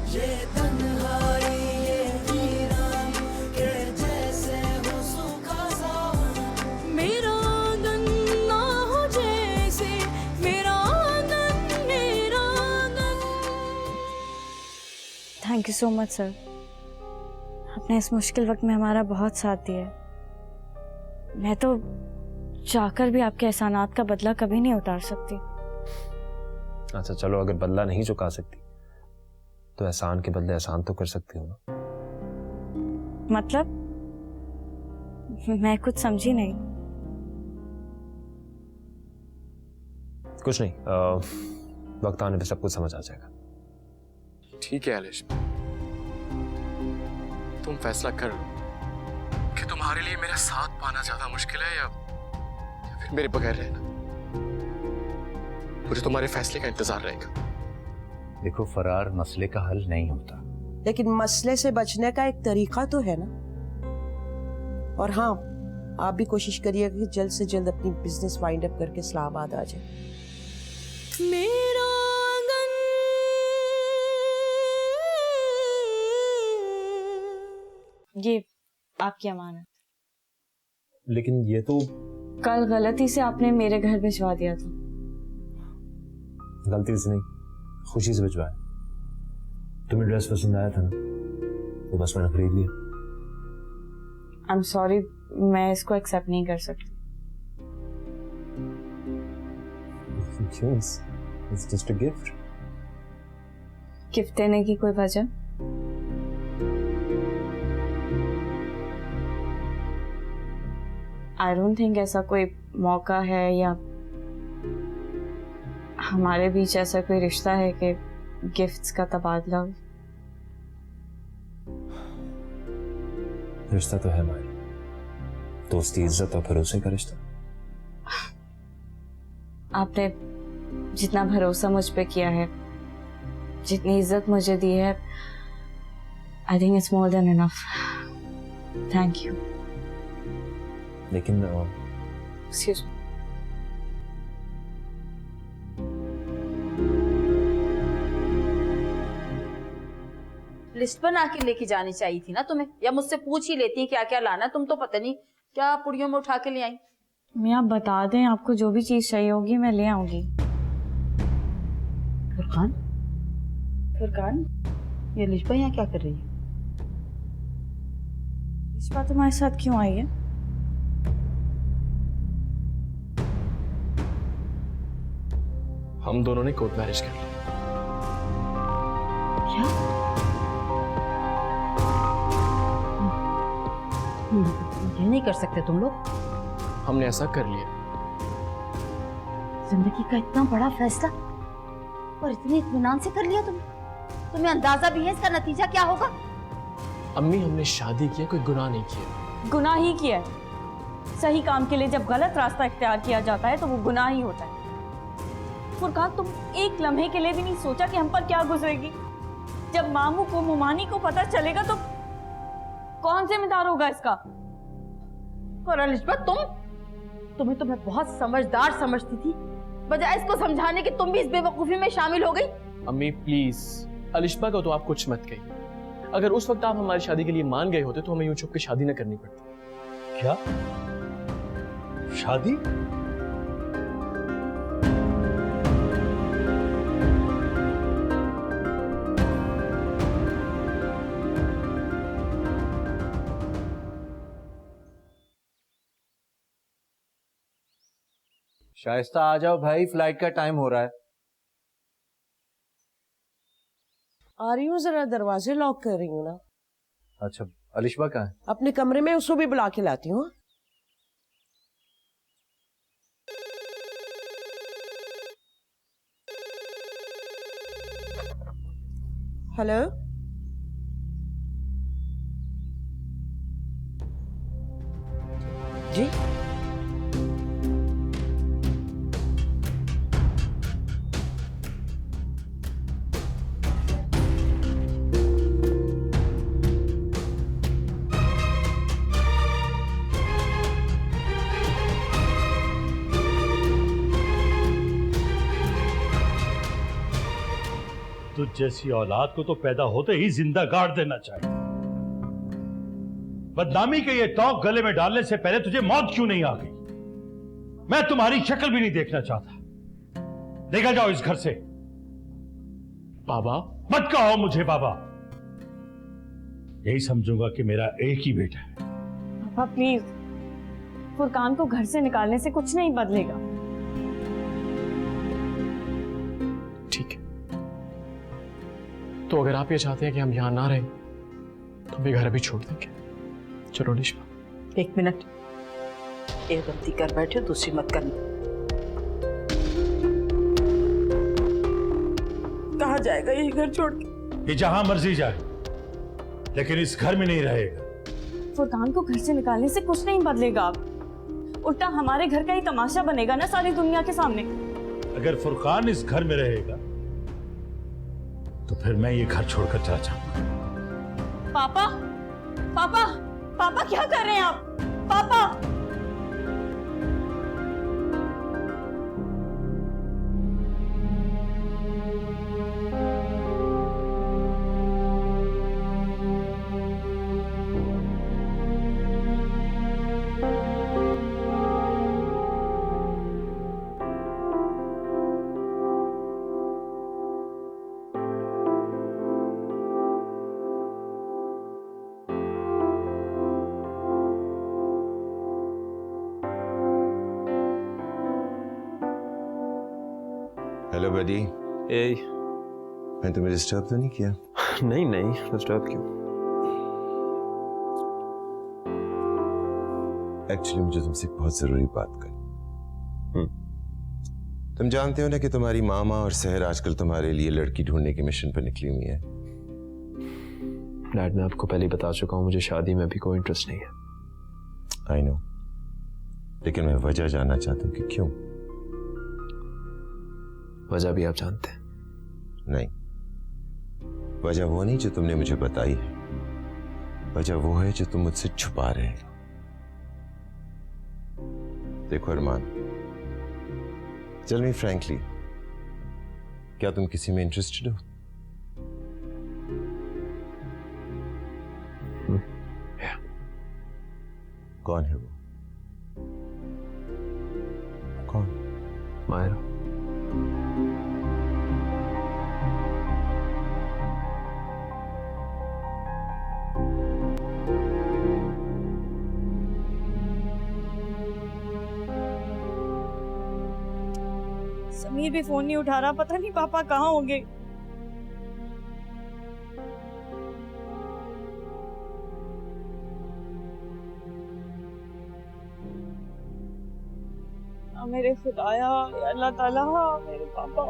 ये तन्हाई ये वीरानी के जैसे हो सूखा सा मेरा आंगन ना हो जैसे मेरा आंगन मेरा आंगन। Thank you so much sir, आपने इस मुश्किल वक्त में हमारा बहुत साथ दिया है। मैं तो चाहकर भी आपके एहसानात का बदला कभी नहीं उतार सकती। अच्छा चलो, अगर बदला नहीं चुका सकती तो एहसान के बदले एहसान तो कर सकती हो ना। मतलब मैं कुछ समझी नहीं। कुछ नहीं, वक्त आने पे सब कुछ समझ आ जाएगा। ठीक है आलिश, तुम फैसला कर लो कि तुम्हारे लिए मेरा साथ पाना ज्यादा मुश्किल है या फिर मेरे बगैर रहना। मुझे तुम्हारे फैसले का इंतजार रहेगा। देखो फरार मसले का हल नहीं होता, लेकिन मसले से बचने का एक तरीका तो है ना। और हाँ, आप भी कोशिश करिएगा कि जल्द से जल्द अपनी बिजनेस वाइंड अप करके इस्लामाबाद आ जाए। मेरा आंगन ये आपकी अमानत। लेकिन ये तो कल गलती से आपने मेरे घर भिजवा दिया था। गलती से नहीं, खुशी से भिजवाया। तुम्हें ड्रेस पसंद आया था ना, तो बस मैंने खरीद लिया। आई एम सॉरी, मैं इसको एक्सेप्ट नहीं कर सकती। क्यों? It's just a gift. Gift देने की कोई वजह? आई डोंट थिंक ऐसा कोई मौका है या हमारे बीच ऐसा कोई रिश्ता है कि गिफ्ट्स का तबादला हो। रिश्ता तो है हमारी, दोस्ती, इज्जत और भरोसे का रिश्ता। आपने जितना भरोसा मुझ पे किया है, जितनी इज्जत मुझे दी है, I think it's more than enough. Thank you. लेकिन एक्सक्यूज मी। लिस्ट बना के लेके जानी चाहिए थी ना तुम्हें, या मुझसे पूछ ही लेती क्या क्या लाना है। तुम तो पता नहीं क्या पुड़ियों में उठा के ले आई। मैं आप बता दें, आपको जो भी चीज चाहिए होगी मैं ले आऊंगी। फुरकान, फुरकान, ये लिस्बा यहाँ क्या कर रही है? इस बात तुम्हारे साथ क्यों आई है? हम दोनों ने कोर्ट मैरिज कर लिया। क्या? ये नहीं कर सकते तुम लोग। हमने ऐसा कर लिया। जिंदगी का इतना बड़ा फैसला और इतने इत्मीनान से कर लिया तुमने। तुम्हें अंदाजा भी है इसका नतीजा क्या होगा? अम्मी, हमने शादी की, कोई गुनाह नहीं किया। गुनाह ही किया है। सही काम के लिए जब गलत रास्ता इख्तियार किया जाता है तो वो गुनाह ही होता है। फुरकान, तुम एक लम्हे के लिए भी नहीं सोचा कि हम पर क्या गुजरेगी? जब मामू को, मुमानी को पता चलेगा तो कौन जिम्मेदार होगा इसका? और अलिशबा, तुम्हें तो मैं बहुत समझदार समझती थी, बजाय इसको समझाने कि तुम भी इस बेवकूफी में शामिल हो गई। अम्मी प्लीज, अलिशबा को तो आप कुछ मत कहिए। अगर उस वक्त आप हमारी शादी के लिए मान गए होते तो हमें यूं छुप के शादी न करनी पड़ती। क्या शादी? शाइस्ता आ जाओ भाई, फ्लाइट का टाइम हो रहा है। आ रही हूँ, जरा दरवाजे लॉक कर रही हूँ ना। अच्छा, अलिशबा कहाँ है? अपने कमरे में, उसको भी बुला के लाती हूँ। हेलो, जी तुझ जैसी औलाद को तो पैदा होते ही जिंदा गाड़ देना चाहिए। बदनामी के ये तौक गले में डालने से पहले तुझे मौत क्यों नहीं आ गई? मैं तुम्हारी शक्ल भी नहीं देखना चाहता। देखा जाओ इस घर से। बाबा, मत कहो मुझे बाबा, यही समझूंगा कि मेरा एक ही बेटा है। पापा प्लीज, फुरकान को घर से निकालने से कुछ नहीं बदलेगा। ठीक है, तो अगर आप ये चाहते हैं कि हम यहां ना रहें तो भी घर अभी छोड़ देंगे। चलो अलिशबा। 1 मिनट, एक गलती कर बैठे हो, दूसरी मत करना। कहाँ जाएगा ये घर छोड़ के? ये जहां मर्जी जाए, लेकिन इस घर में नहीं रहेगा। फुरकान को घर से निकालने से कुछ नहीं बदलेगा। आप उल्टा हमारे घर का ही तमाशा बनेगा ना सारी दुनिया के सामने। अगर फुरकान इस घर में रहेगा तो फिर मैं ये घर छोड़कर चला जाऊंगा। पापा, पापा, पापा क्या कर रहे हैं आप? पापा, हेलो बडी। ए, मैं तुम्हें डिस्टर्ब तो नहीं किया? नहीं नहीं, डिस्टर्ब क्यों? एक्चुअली मुझे तुमसे एक बहुत जरूरी बात करनी। तुम जानते हो ना कि तुम्हारी मामा और सहर आजकल तुम्हारे लिए लड़की ढूंढने के मिशन पर निकली हुई है। डैड, मैं आपको पहले ही बता चुका हूँ, मुझे शादी में भी कोई इंटरेस्ट नहीं है। आई नो, लेकिन मैं वजह जानना चाहता हूँ कि क्यों। वजह भी आप जानते हैं। नहीं, वजह वो नहीं जो तुमने मुझे बताई है, वजह वो है जो तुम मुझसे छुपा रहे हो। देखो अरमान, टेल मी फ्रैंकली, क्या तुम किसी में इंटरेस्टेड हो? कौन है वो? कौन? मायरा। समीर भी फोन नहीं उठा रहा, पता नहीं पापा कहाँ होंगे। मेरे खुदाया, या अल्लाह ताला, मेरे पापा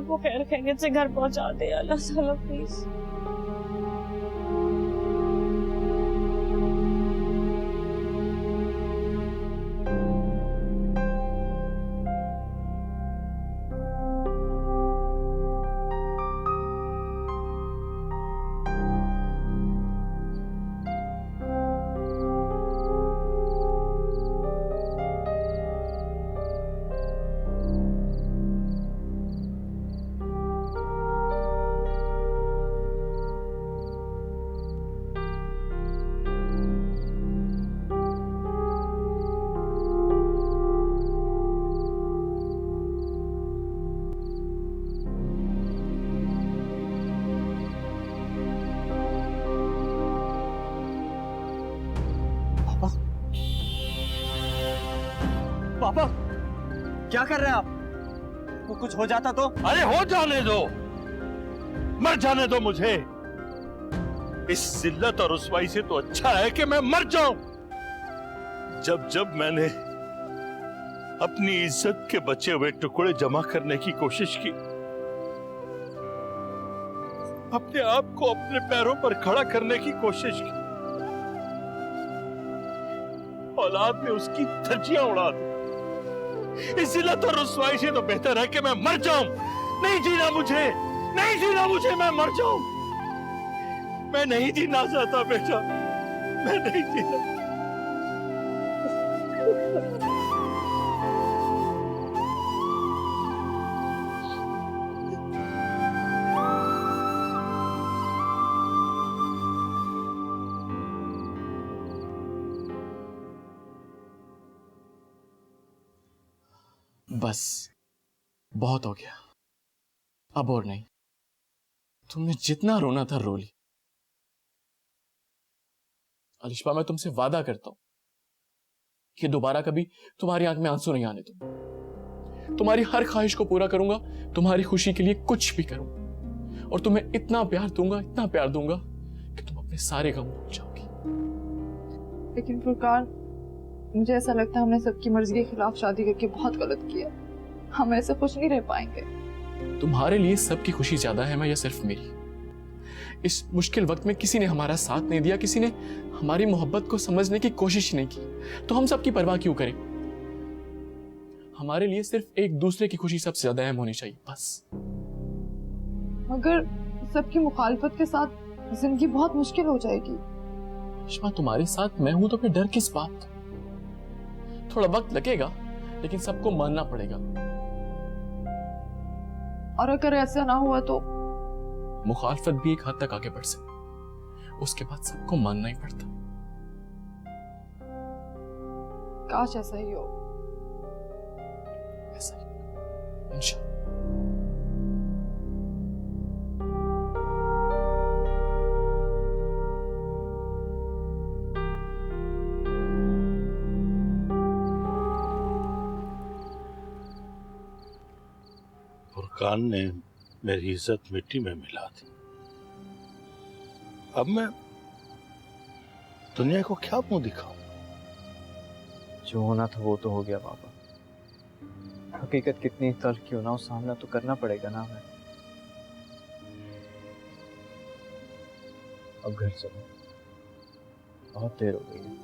को खैर खैरियत से घर पहुंचा दे अल्लाह ताला प्लीज। पापा क्या कर रहे हैं आप? तो कुछ हो जाता तो? अरे हो जाने दो, मर जाने दो मुझे। इस जिल्लत और रुसवाई से तो अच्छा है कि मैं मर जाऊं। जब जब मैंने अपनी इज्जत के बचे हुए टुकड़े जमा करने की कोशिश की, अपने आप को अपने पैरों पर खड़ा करने की कोशिश की, औलाद ने उसकी धज्जियां उड़ा दी। इस जिल्लत और रुसवाई से तो बेहतर है कि मैं मर जाऊं। नहीं जीना मुझे, नहीं जीना मुझे, मैं मर जाऊं। मैं नहीं जीना चाहता बेटा, मैं नहीं जीना। बस बहुत हो गया, अब और नहीं। तुमने जितना रोना था रो ली। अलिशबा, मैं तुमसे वादा करता हूं कि दोबारा कभी तुम्हारी आंख में आंसू नहीं आने दूंगा। तुम्हारी हर ख्वाहिश को पूरा करूंगा, तुम्हारी खुशी के लिए कुछ भी करूंगा, और तुम्हें इतना प्यार दूंगा कि तुम अपने सारे गम भूल जाओगी। लेकिन फुरकान, मुझे ऐसा लगता है हमने सबकी मर्जी के खिलाफ शादी करके बहुत गलत किया। हम ऐसे खुश नहीं रह पाएंगे। तुम्हारे लिए सबकी खुशी ज्यादा है मैं या सिर्फ मेरी? इस मुश्किल वक्त में किसी ने हमारा साथ नहीं दिया, किसी ने हमारी मोहब्बत को समझने की कोशिश नहीं की, तो हम सबकी परवाह क्यों करें? हमारे लिए सिर्फ एक दूसरे की खुशी सबसे ज्यादा अहम होनी चाहिए, बस। मगर सबकी मुखालफत के साथ जिंदगी बहुत मुश्किल हो जाएगी। अलिशबा, तुम्हारे साथ मैं हूं तो फिर डर किस बात? थोड़ा वक्त लगेगा, लेकिन सबको मानना पड़ेगा। और अगर ऐसा ना हुआ तो? मुखालफत भी एक हद तक आगे बढ़ सकती, उसके बाद सबको मानना ही पड़ता। काश ऐसा ही हो। ऐसा ही इंशाअल्लाह। फुरकान ने मेरी इज्जत मिट्टी में मिला दी। अब मैं दुनिया को क्या मुंह दिखाऊं? जो होना था वो तो हो गया बाबा। हकीकत कितनी तल्ख क्यों ना हो, सामना तो करना पड़ेगा ना हमें। अब घर चलो, बहुत देर हो गई है।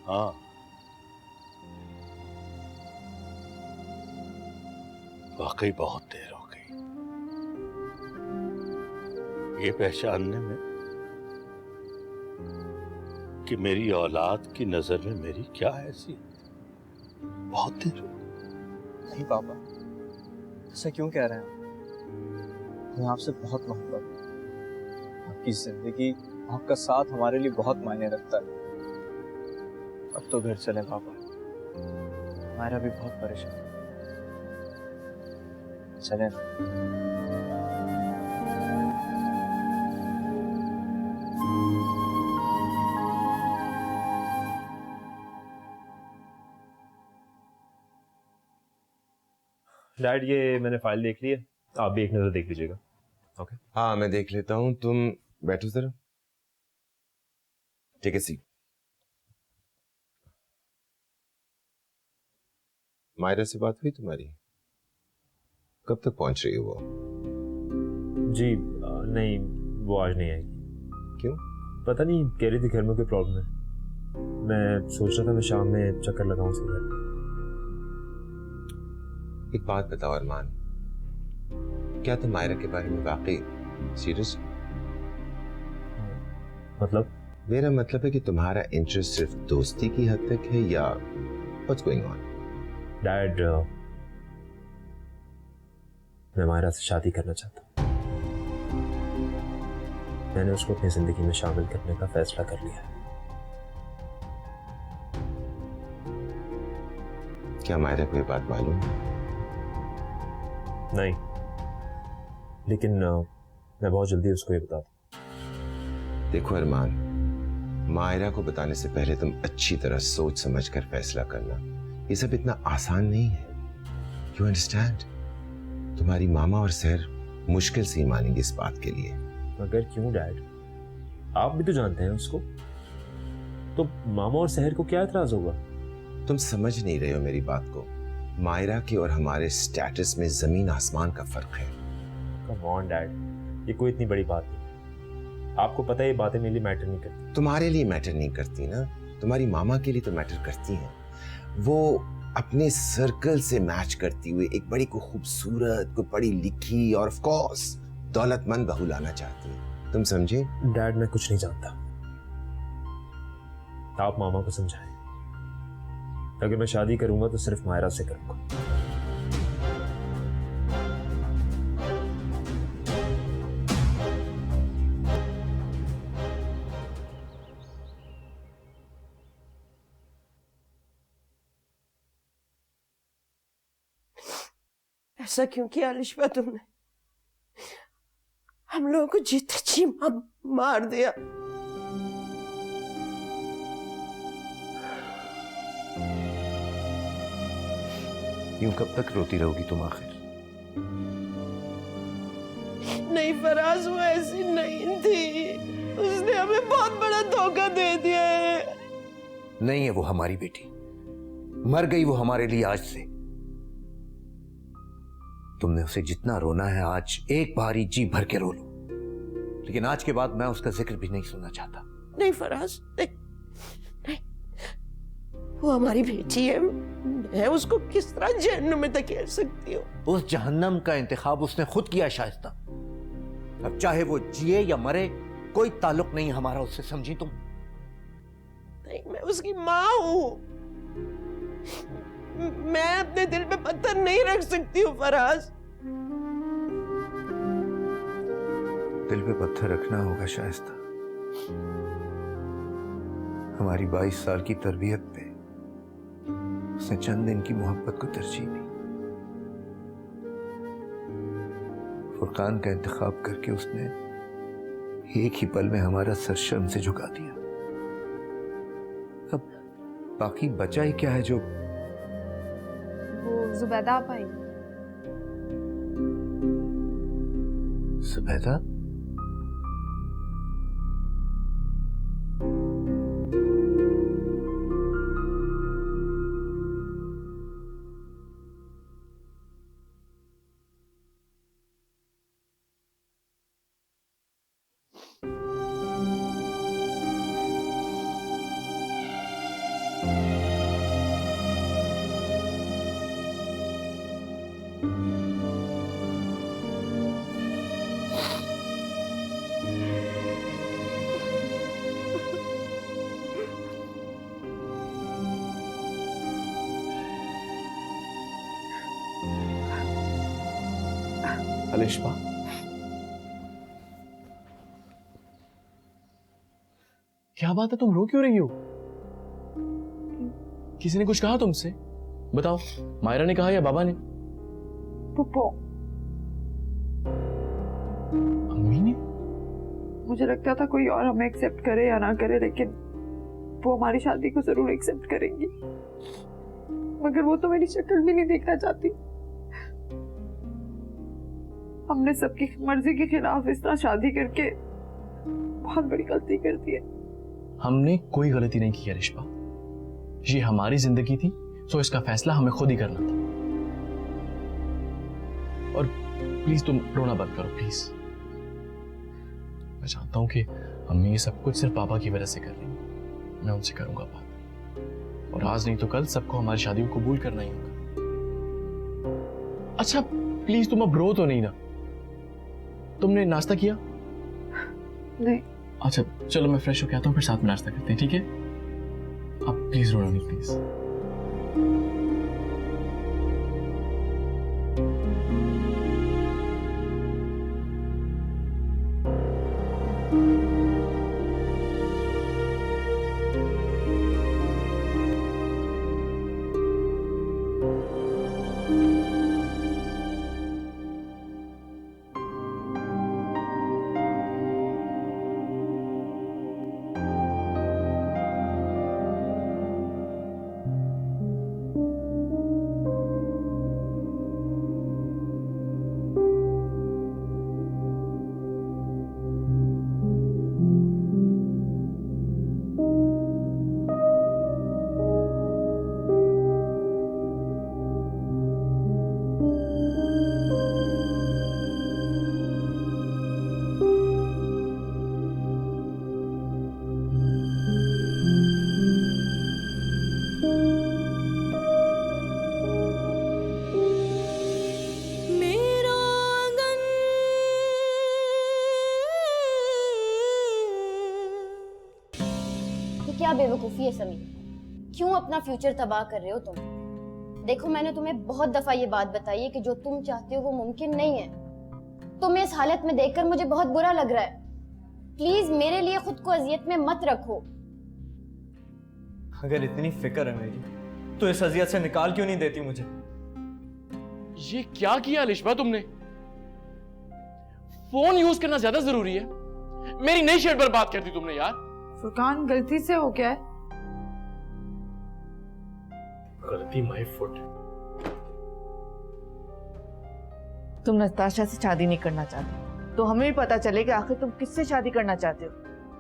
हाँ, वाकई बहुत देर हो गई। ये पहचानने में कि मेरी औलाद की नजर में मेरी क्या हैसियत, बहुत देर हो गई। नहीं पापा, ऐसा क्यों कह रहे हैं आप? हमें आपसे बहुत मोहब्बत है। आपकी जिंदगी, आपका साथ हमारे लिए बहुत मायने रखता है। अब तो घर चले पापा, हमारा भी बहुत परेशान है। चले ना। डैड, ये मैंने फाइल देख ली है, आप भी एक नजर देख लीजिएगा। ओके? हाँ, मैं देख लेता हूँ, तुम बैठो जरा। Take a seat. मायरा से बात हुई तुम्हारी? कब तक पहुंच रही है वो? जी नहीं, वो आज नहीं आएगी। क्यों? पता नहीं, कह रही थी घर में कोई प्रॉब्लम है। मैं सोच रहा था मैं शाम में चक्कर लगाऊं उसके घर। एक बात बताओ अरमान, क्या तुम मायरा के बारे में वाकई सीरियस? मतलब? मेरा मतलब है कि तुम्हारा इंटरेस्ट सिर्फ दोस्ती की हद तक है या व्हाट्स गोइंग ऑन? डैड, मैं मायरा से शादी करना चाहता हूँ। मैंने उसको अपनी जिंदगी में शामिल करने का फैसला कर लिया है। क्या मायरा को ये बात मालूम है? नहीं, लेकिन मैं बहुत जल्दी उसको ये बता दूँ। देखो अरमान, मायरा को बताने से पहले तुम अच्छी तरह सोच समझ कर फैसला करना। ये सब इतना आसान नहीं है। You understand? तुम्हारी मामा और सहर मुश्किल से ही मानेंगे इस बात के लिए। मगर क्यों डैड? आप भी तो जानते हैं उसको, तो मामा और सहर को क्या एतराज होगा? तुम समझ नहीं रहे हो मेरी बात को। मायरा के और हमारे स्टेटस में जमीन आसमान का फर्क है। कम ऑन डैड, ये कोई इतनी बड़ी बात नहीं। आपको पता है ये बातें मेरे लिए मैटर नहीं करती। तुम्हारे लिए मैटर नहीं करती ना, तुम्हारी मामा के लिए तो मैटर करती हैं। वो अपने सर्कल से मैच करती हुई एक बड़ी को खूबसूरत, को पढ़ी लिखी और ऑफ कोर्स दौलतमंद बहू लाना चाहती है। तुम समझे? डैड, मैं कुछ नहीं जानता, आप मामा को समझाएं। अगर मैं शादी करूंगा तो सिर्फ मायरा से करूंगा। ऐसा क्यों किया अलिशबा तुमने? हम लोगों को जीते जी मार दिया। यूं कब तक रोती रहोगी तुम आखिर? नहीं फराज, वो ऐसी नहीं थी, उसने हमें बहुत बड़ा धोखा दे दिया है। नहीं है वो हमारी बेटी, मर गई वो हमारे लिए आज से। तुमने उसे जितना रोना है आज एक बार ही जी भर के रो लो, लेकिन आज के बाद मैं उसका जिक्र भी नहीं सुनना चाहता। नहीं फराज, नहीं, नहीं, वो हमारी बेटी है। मैं उसको किस तरह जहन्नुम में धकेल सकती हूँ? उस जहन्नम का इंतखाब उसने खुद किया शाइस्ता। अब चाहे वो जिए या मरे, कोई ताल्लुक नहीं हमारा उससे, समझी तुम? नहीं, मैं उसकी माँ हूँ। मैं अपने दिल पे पत्थर नहीं रख सकती हूँ फराज। दिल पे पत्थर रखना होगा शाइस्ता। हमारी 22 साल की तरबियत पे उसने चंद दिन की मोहब्बत को तरजीह दी। फुरकान का इंतखाब करके उसने एक ही पल में हमारा सर शर्म से झुका दिया। अब बाकी बचा ही क्या है जो? वो जुबैदा आप आई। जुबैदा? अलिशबा, क्या बात है, तुम रो क्यों रही हो? किसी ने कुछ कहा तुमसे? बताओ, मायरा ने कहा या बाबा ने? पुप्पो। अम्मी ने? मुझे लगता था कोई और हमें एक्सेप्ट करे या ना करे, लेकिन वो हमारी शादी को जरूर एक्सेप्ट करेंगी। मगर वो तो मेरी शक्ल भी नहीं देखना चाहती। हमने सबकी मर्जी के खिलाफ इस तरह शादी करके बहुत बड़ी गलती कर दी है। हमने कोई गलती नहीं की अलिशबा, ये हमारी जिंदगी थी, तो इसका फैसला हमें खुद ही करना था। और प्लीज तुम रोना बंद करो, प्लीज। मैं जानता हूं कि अम्मी ये सब कुछ सिर्फ पापा की वजह से कर रही है। मैं उनसे करूंगा बात, और आज नहीं तो कल सबको हमारी शादी को कबूल करना ही होगा। अच्छा प्लीज तुम अब रो तो नहीं ना? तुमने नाश्ता किया? नहीं। अच्छा चलो मैं फ्रेश होके आता हूँ, फिर साथ में नाश्ता करते हैं, ठीक है? अब प्लीज रोना नहीं, प्लीज। क्या बेवकूफी है समी, क्यों अपना फ्यूचर तबाह कर रहे हो तुम? देखो मैंने तुम्हें बहुत दफा ये बात बताई है कि जो तुम चाहते हो वो मुमकिन नहीं है। तुम्हें इस हालत में देखकर मुझे बहुत बुरा लग रहा है। प्लीज मेरे लिए खुद को अजियत में मत रखो। अगर इतनी फिक्र है मेरी तो इस अजियत से निकाल क्यों नहीं देती मुझे? ये क्या किया लिशबा तुमने? फोन यूज करना ज्यादा जरूरी है? मेरी नई शर्ट बर्बाद कर दी तुमने यार। फुरकान गलती से हो गया है। गलती माय फुट। तुम नताशा से शादी नहीं करना चाहते तो हमें भी पता चले कि आखिर तुम किससे शादी करना चाहते हो।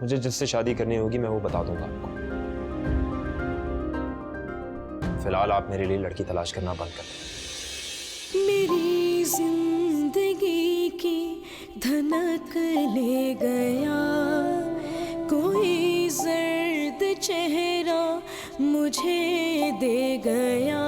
मुझे जिससे शादी करनी होगी मैं वो बता दूंगा आपको। फिलहाल आप मेरे लिए लड़की तलाश करना बंद कर दें। मेरी जिंदगी की धनक ले गया कोई जर्द चेहरा मुझे दे गया